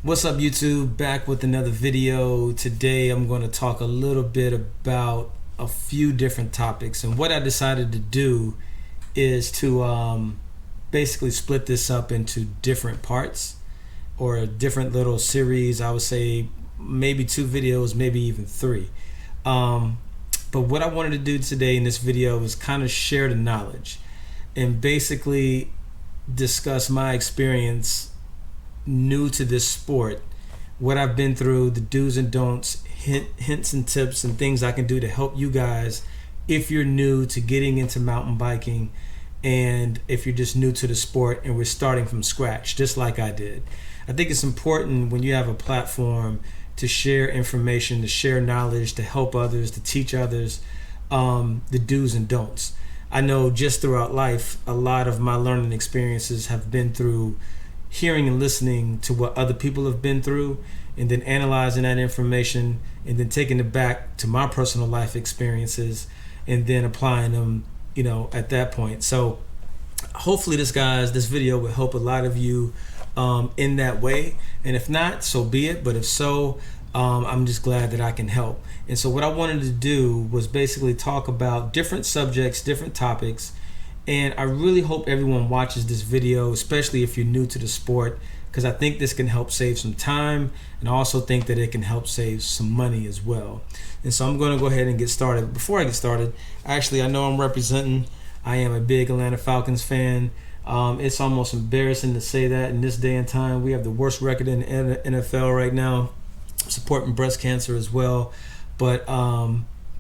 What's up, YouTube? Back with another video. Today I'm going to talk a little bit about a few different topics, and what I decided to do is to basically split this up into different parts or a different little series. I would say maybe 2 videos, maybe even 3. But what I wanted to do today in this video is kind of share the knowledge and basically discuss my experience new to this sport, what I've been through, the do's and don'ts, hints and tips and things I can do to help you guys if you're new to getting into mountain biking, and if you're just new to the sport and we're starting from scratch just like I did. I think it's important when you have a platform to share information, to share knowledge, to help others, to teach others the do's and don'ts. I know just throughout life, a lot of my learning experiences have been through hearing and listening to what other people have been through, and then analyzing that information and then taking it back to my personal life experiences and then applying them, at that point. So hopefully this video will help a lot of you in that way. And if not, so be it. But if so, I'm just glad that I can help. And so what I wanted to do was basically talk about different subjects, different topics. And I really hope everyone watches this video, especially if you're new to the sport, because I think this can help save some time, and I also think that it can help save some money as well. And so I'm going to go ahead and get started. Before I get started, actually, I know I'm representing. I am a big Atlanta Falcons fan. It's almost embarrassing to say that in this day and time. We have the worst record in the NFL right now. I'm supporting breast cancer as well. But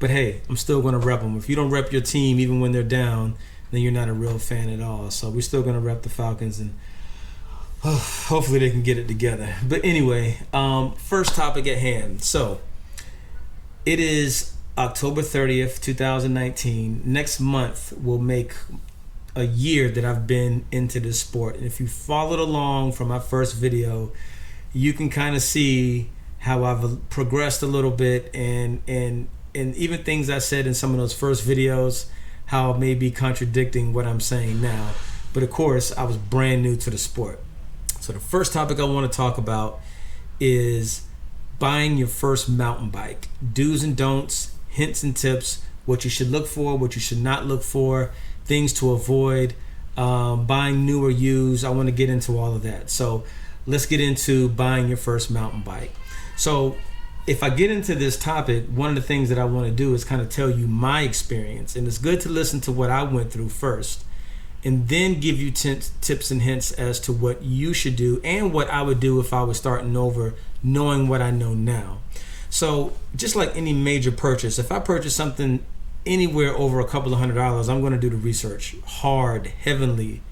hey, I'm still going to rep them. If you don't rep your team even when they're down, then you're not a real fan at all. So we're still going to rep the Falcons, and hopefully they can get it together. But anyway, first topic at hand. So it is October 30th, 2019. Next month will make a year that I've been into this sport. And if you followed along from my first video, you can kind of see how I've progressed a little bit, and even things I said in some of those first videos, how it may be contradicting what I'm saying now. But of course, I was brand new to the sport. So the first topic I want to talk about is buying your first mountain bike. Do's and don'ts, hints and tips, what you should look for, what you should not look for, things to avoid, buying new or used. I want to get into all of that. So let's get into buying your first mountain bike. So if I get into this topic, one of the things that I want to do is kind of tell you my experience. And it's good to listen to what I went through first, and then give you tips and hints as to what you should do and what I would do if I was starting over, knowing what I know now. So just like any major purchase, if I purchase something anywhere over a couple of $100s, I'm going to do the research hard, heavily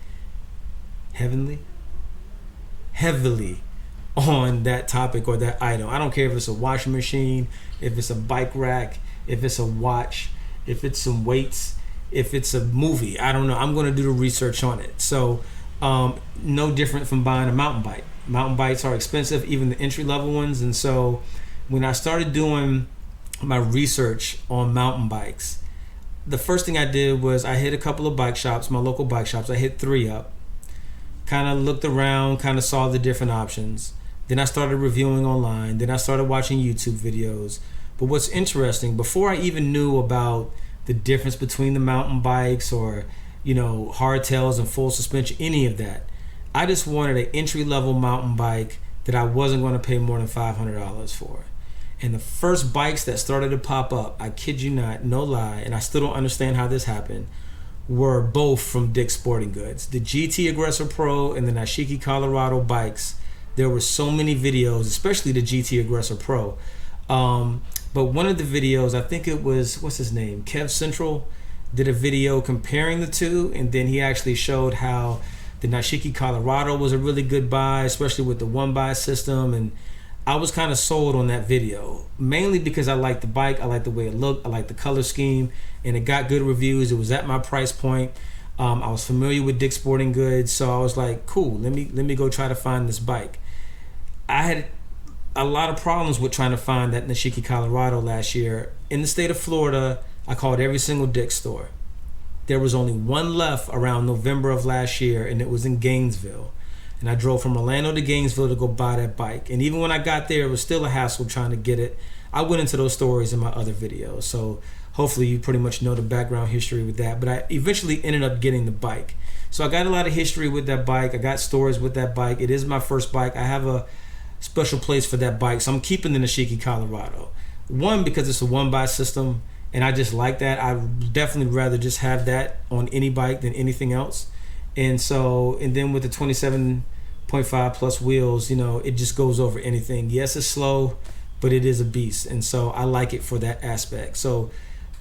on that topic or that item. I don't care if it's a washing machine, if it's a bike rack, if it's a watch, if it's some weights, if it's a movie. I don't know. I'm going to do the research on it. So no different from buying a mountain bike. Mountain bikes are expensive, even the entry-level ones. And so when I started doing my research on mountain bikes, the first thing I did was I hit a couple of bike shops, my local bike shops. I hit 3 up, kind of looked around, kind of saw the different options. Then I started reviewing online. Then I started watching YouTube videos. But what's interesting, before I even knew about the difference between the mountain bikes or, hardtails and full suspension, any of that, I just wanted an entry-level mountain bike that I wasn't going to pay more than $500 for. And the first bikes that started to pop up, I kid you not, no lie, and I still don't understand how this happened, were both from Dick's Sporting Goods. The GT Aggressor Pro and the Nashiki Colorado bikes. There were so many videos, especially the GT Aggressor Pro. But one of the videos, I think it was, what's his name? Kev Central did a video comparing the two, and then he actually showed how the Nashiki Colorado was a really good buy, especially with the one-buy system. And I was kind of sold on that video, mainly because I liked the bike, I liked the way it looked, I liked the color scheme, and it got good reviews. It was at my price point. I was familiar with Dick's Sporting Goods, so I was like, cool, let me go try to find this bike. I had a lot of problems with trying to find that Nashiki Colorado last year. In the state of Florida, I called every single Dick's store. There was only one left around November of last year, and it was in Gainesville. And I drove from Orlando to Gainesville to go buy that bike. And even when I got there, it was still a hassle trying to get it. I went into those stories in my other videos. So hopefully you pretty much know the background history with that. But I eventually ended up getting the bike. So I got a lot of history with that bike. I got stories with that bike. It is my first bike. I have a special place for that bike. So I'm keeping the Nishiki Colorado. One, because it's a one-buy system, and I just like that. I would definitely rather just have that on any bike than anything else. And then with the 27.5 plus wheels, it just goes over anything. Yes, it's slow, but it is a beast. And so I like it for that aspect. So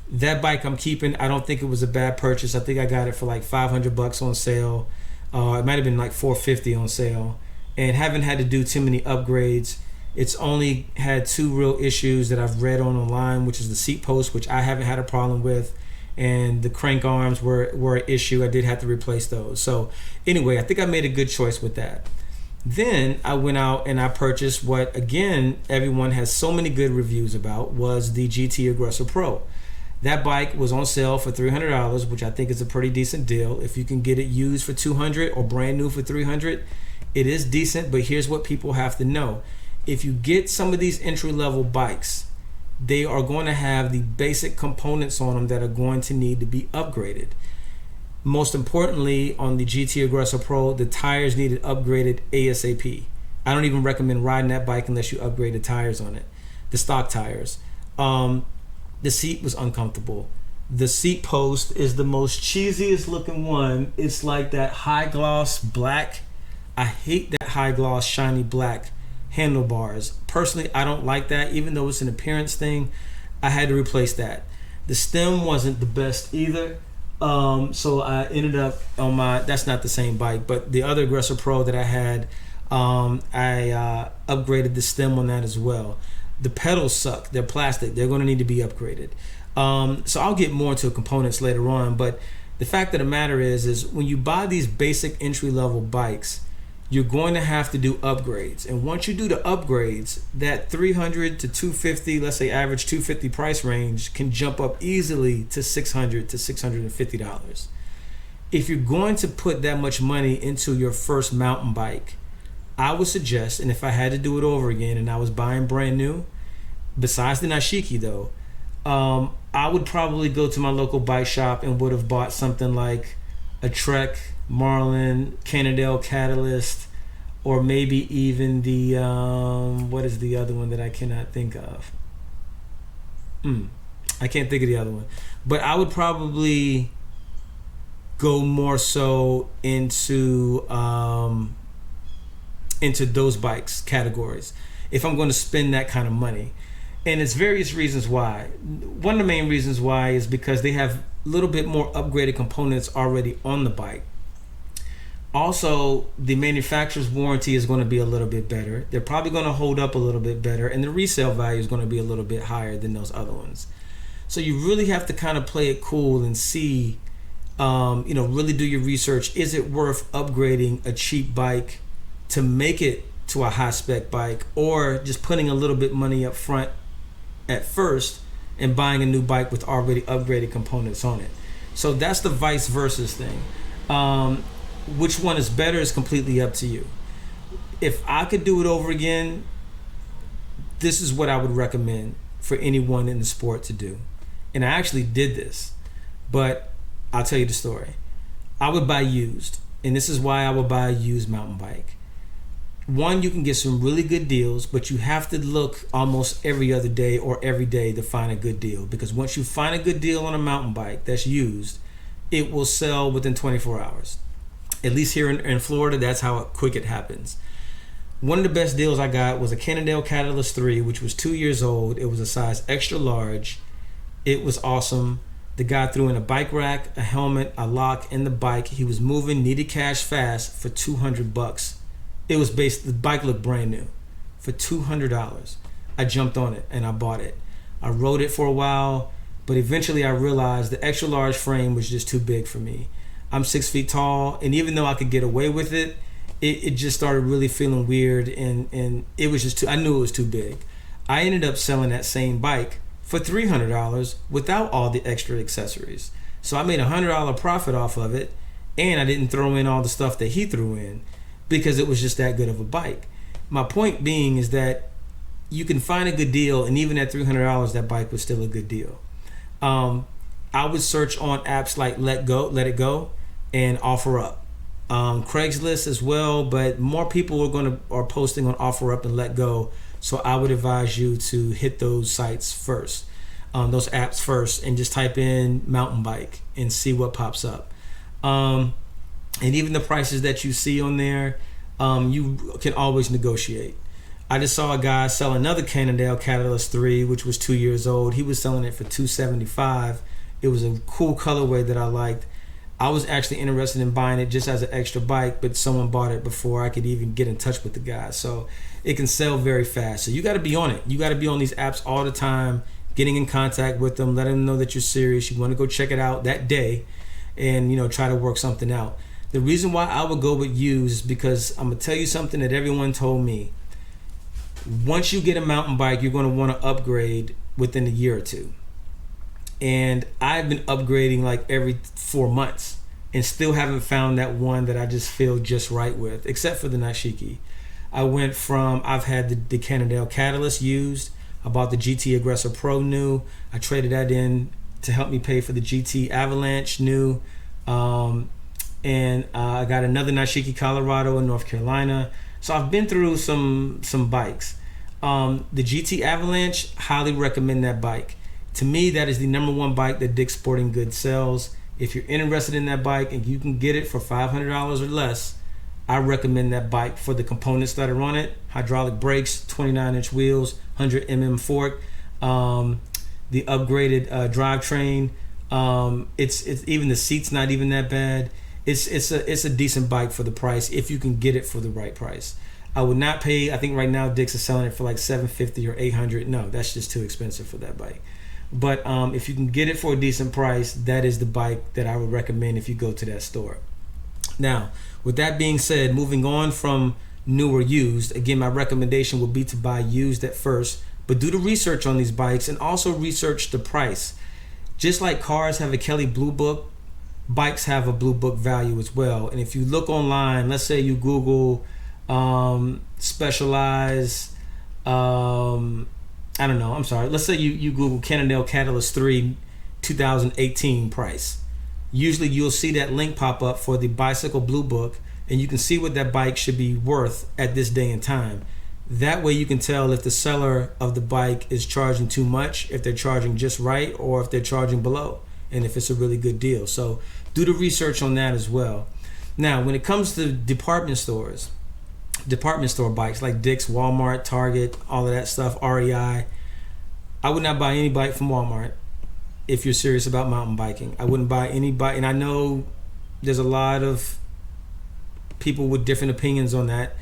that bike I'm keeping. I don't think it was a bad purchase. I think I got it for like $500 on sale. It might have been like $450 on sale. And haven't had to do too many upgrades. It's only had two real issues that I've read online, which is the seat post, which I haven't had a problem with, and the crank arms were an issue. I did have to replace those. So anyway, I think I made a good choice with that. Then I went out and I purchased what, again, everyone has so many good reviews about, was the GT Aggressor Pro. That bike was on sale for $300, which I think is a pretty decent deal. If you can get it used for $200 or brand new for $300, it is decent. But here's what people have to know. If you get some of these entry-level bikes, they are going to have the basic components on them that are going to need to be upgraded. Most importantly, on the GT Aggressor Pro, the tires needed upgraded ASAP. I don't even recommend riding that bike unless you upgrade the tires on it, the stock tires. The seat was uncomfortable. The seat post is the most cheesiest looking one. It's like that high gloss black. I hate that high gloss shiny black handlebars. Personally, I don't like that. Even though it's an appearance thing, I had to replace that. The stem wasn't the best either. So I ended up on that's not the same bike, but the other Aggressor Pro that I had, I upgraded the stem on that as well. The pedals suck. They're plastic. They're going to need to be upgraded. So I'll get more into components later on, but the fact of the matter is when you buy these basic entry-level bikes, you're going to have to do upgrades. And once you do the upgrades, that $300 to $250, let's say average $250 price range, can jump up easily to $600 to $650. If you're going to put that much money into your first mountain bike, I would suggest, and if I had to do it over again and I was buying brand new, besides the Nishiki though, I would probably go to my local bike shop and would have bought something like a Trek, Marlin, Cannondale Catalyst, or maybe even the what is the other one that I cannot think of? I can't think of the other one. But I would probably go more so into those bikes categories if I'm going to spend that kind of money. And it's various reasons why. One of the main reasons why is because they have a little bit more upgraded components already on the bike. Also, the manufacturer's warranty is going to be a little bit better. They're probably going to hold up a little bit better, and the resale value is going to be a little bit higher than those other ones. So you really have to kind of play it cool and see, really do your research. Is it worth upgrading a cheap bike to make it to a high spec bike, or just putting a little bit money up front at first and buying a new bike with already upgraded components on it? So that's the vice versa thing. Which one is better is completely up to you. If I could do it over again, this is what I would recommend for anyone in the sport to do. And I actually did this, but I'll tell you the story. I would buy used, and this is why I would buy a used mountain bike. One, you can get some really good deals, but you have to look almost every other day or every day to find a good deal, because once you find a good deal on a mountain bike that's used, it will sell within 24 hours. At least here in Florida, that's how quick it happens. One of the best deals I got was a Cannondale Catalyst 3, which was 2 years old. It was a size extra large. It was awesome. The guy threw in a bike rack, a helmet, a lock, and the bike. He was moving, needed cash fast for $200. It was the bike looked brand new for $200. I jumped on it and I bought it. I rode it for a while, but eventually I realized the extra large frame was just too big for me. I'm 6 feet tall, and even though I could get away with it, it just started really feeling weird, and it was just I knew it was too big. I ended up selling that same bike for $300 without all the extra accessories. So I made $100 profit off of it, and I didn't throw in all the stuff that he threw in. because it was just that good of a bike. My point being is that you can find a good deal, and even at $300, that bike was still a good deal. I would search on apps like Let It Go, and OfferUp. Craigslist as well, but more people are posting on OfferUp and Let Go. So I would advise you to hit those sites first, those apps first, and just type in mountain bike and see what pops up. And even the prices that you see on there, you can always negotiate. I just saw a guy sell another Cannondale Catalyst 3, which was 2 years old. He was selling it for $275. It was a cool colorway that I liked. I was actually interested in buying it just as an extra bike, but someone bought it before I could even get in touch with the guy. So it can sell very fast. So you got to be on it. You got to be on these apps all the time, getting in contact with them, letting them know that you're serious. You want to go check it out that day, and try to work something out. The reason why I would go with used is because I'm gonna tell you something that everyone told me. Once you get a mountain bike, you're going to want to upgrade within a year or two. And I've been upgrading like every 4 months and still haven't found that one that I just feel just right with, except for the Nishiki. I've had the Cannondale Catalyst used. I bought the GT Aggressor Pro new. I traded that in to help me pay for the GT Avalanche new. And I got another Nishiki Colorado in North Carolina. So I've been through some bikes. The GT Avalanche, highly recommend that bike. To me, that is the number one bike that Dick's Sporting Goods sells. If you're interested in that bike and you can get it for $500 or less, I recommend that bike for the components that are on it. Hydraulic brakes, 29-inch wheels, 100 mm fork, the upgraded drivetrain. It's even the seat's not even that bad. It's a decent bike for the price if you can get it for the right price. I would not pay. I think right now Dick's is selling it for like $750 or $800. No, that's just too expensive for that bike. But if you can get it for a decent price, that is the bike that I would recommend if you go to that store. Now, with that being said, moving on from new or used, again, my recommendation would be to buy used at first, but do the research on these bikes and also research the price. Just like cars have a Kelley Blue Book, bikes have a Blue Book value as well. And if you look online, let's say you Google Specialized, let's say you Google Cannondale Catalyst 3 2018 price. Usually you'll see that link pop up for the Bicycle Blue Book, and you can see what that bike should be worth at this day and time. That way you can tell if the seller of the bike is charging too much, if they're charging just right, or if they're charging below, and if it's a really good deal. So do the research on that as well. Now, when it comes to department store bikes like Dick's, Walmart, Target, all of that stuff, REI, I would not buy any bike from Walmart if you're serious about mountain biking. I wouldn't buy any bike, and I know there's a lot of people with different opinions on that.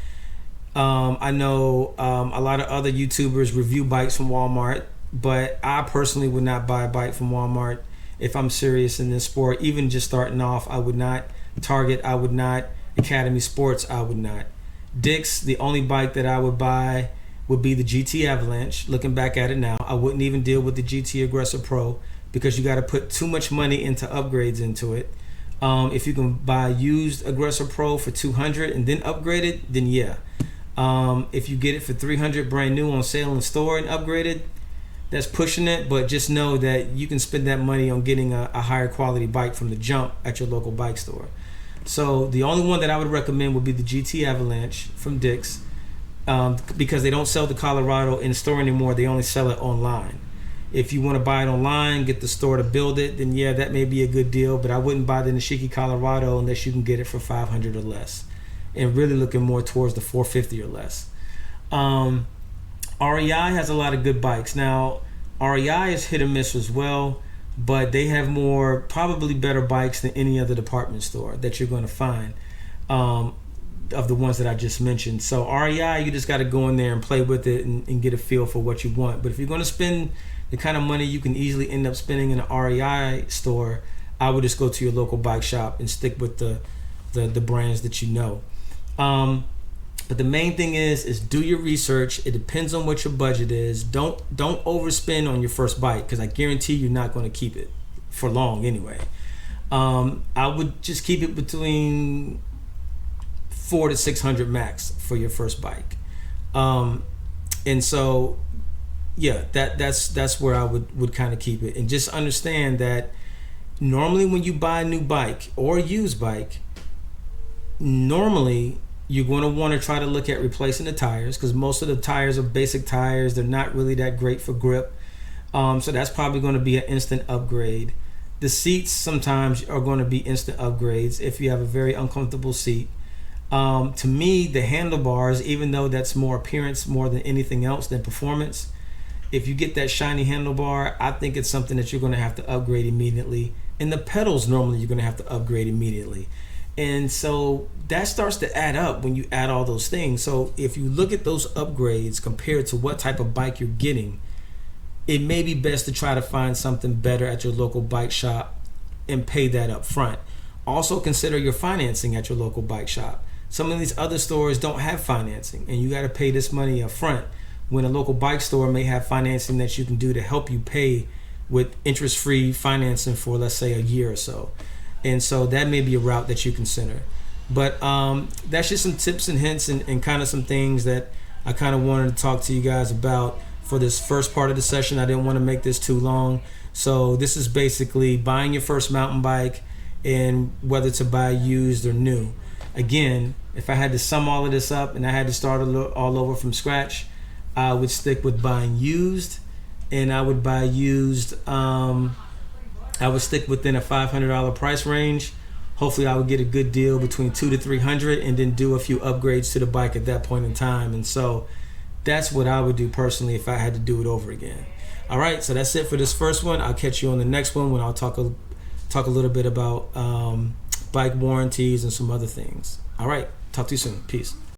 I know a lot of other YouTubers review bikes from Walmart, but I personally would not buy a bike from Walmart if I'm serious in this sport. Even just starting off, I would not. Target, I would not. Academy Sports, I would not. Dick's, the only bike that I would buy would be the GT Avalanche. Looking back at it now, I wouldn't even deal with the GT Aggressor Pro because you got to put too much money into upgrades into it. If you can buy used Aggressor Pro for $200 and then upgrade it, then yeah. If you get it for $300 brand new on sale in the store and upgrade it, that's pushing it. But just know that you can spend that money on getting a higher quality bike from the jump at your local bike store. So the only one that I would recommend would be the GT Avalanche from Dick's, because they don't sell the Colorado in store anymore. They only sell it online. If you want to buy it online, get the store to build it, then yeah, that may be a good deal. But I wouldn't buy the Nishiki Colorado unless you can get it for $500 or less, and really looking more towards the $450 or less. REI has a lot of good bikes. Now, REI is hit or miss as well, but they have probably better bikes than any other department store that you're going to find, of the ones that I just mentioned. So REI, you just got to go in there and play with it and get a feel for what you want. But if you're going to spend the kind of money you can easily end up spending in an REI store, I would just go to your local bike shop and stick with the brands that you know. But the main thing is do your research. It depends on what your budget is. Don't overspend on your first bike, because I guarantee you're not going to keep it for long anyway. I would just keep it between 400 to 600 max for your first bike. And so yeah, that's where I would kind of keep it. And just understand that normally when you buy a new bike or a used bike, normally you're going to want to try to look at replacing the tires, because most of the tires are basic tires. They're not really that great for grip. So that's probably going to be an instant upgrade. The seats sometimes are going to be instant upgrades if you have a very uncomfortable seat. To me, the handlebars, even though that's more appearance more than anything else than performance, if you get that shiny handlebar, I think it's something that you're going to have to upgrade immediately. And the pedals, normally you're going to have to upgrade immediately. And so that starts to add up when you add all those things. So if you look at those upgrades compared to what type of bike you're getting, it may be best to try to find something better at your local bike shop and pay that up front. Also consider your financing at your local bike shop. Some of these other stores don't have financing, and you got to pay this money up front, when a local bike store may have financing that you can do to help you pay with interest-free financing for, let's say, a year or so. And so that may be a route that you consider. But that's just some tips and hints and kind of some things that I kind of wanted to talk to you guys about for this first part of the session. I didn't want to make this too long. So this is basically buying your first mountain bike and whether to buy used or new. Again, if I had to sum all of this up and I had to start all over from scratch, I would stick with buying used, and I would buy used. I would stick within a $500 price range. Hopefully I would get a good deal between $200 to $300 and then do a few upgrades to the bike at that point in time. And so that's what I would do personally if I had to do it over again. All right, so that's it for this first one. I'll catch you on the next one when I'll talk a little bit about bike warranties and some other things. All right, talk to you soon. Peace.